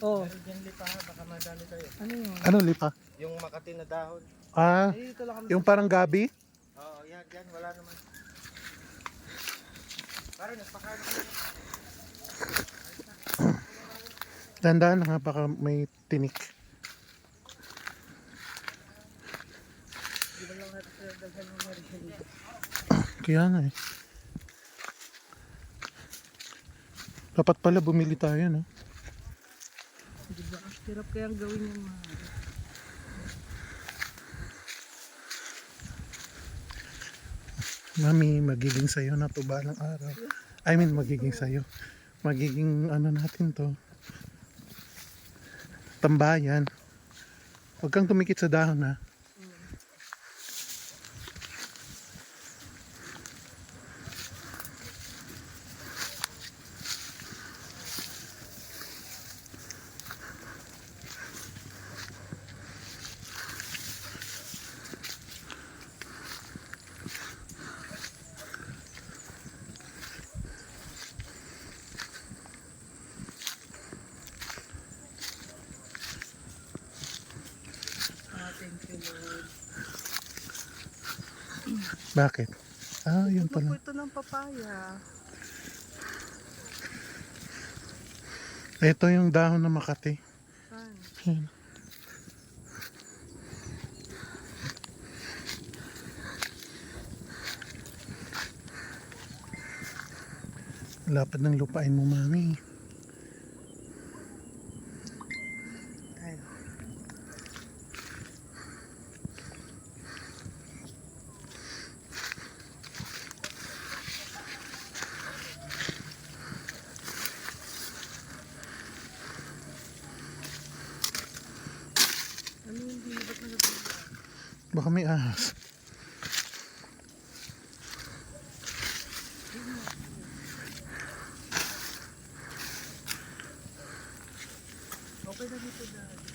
Oh, Meron dyan lipa ha, baka madali tayo. ano yun? Ano lipa? Yung Makati na dahon. Ah, Ay, dito lang kami. yung parang gabi? Oo, yan, yan, wala naman. Pare, nagpakain ako. Dandan nga baka may tinik. Di ba lang natin sila daghan ng meron. Kaya nga eh. Dapat pala bumili tayo, no? Di ba? Hirap kayang gawin yung mga... Mami, magiging sayo na to balang araw. I mean, magiging sayo. Magiging ano natin to. Tambayan. Huwag kang tumikit sa dahon ha. Thank you, Lord. Bakit? Ah, yun Ano po pala. ito ng papaya? Ito yung dahon ng Makati. Saan? Yan. Lapad ng lupain mo, mami. Ay. Ano yung dinibat na gabi? Baka may ahas. Okay na dito dahil.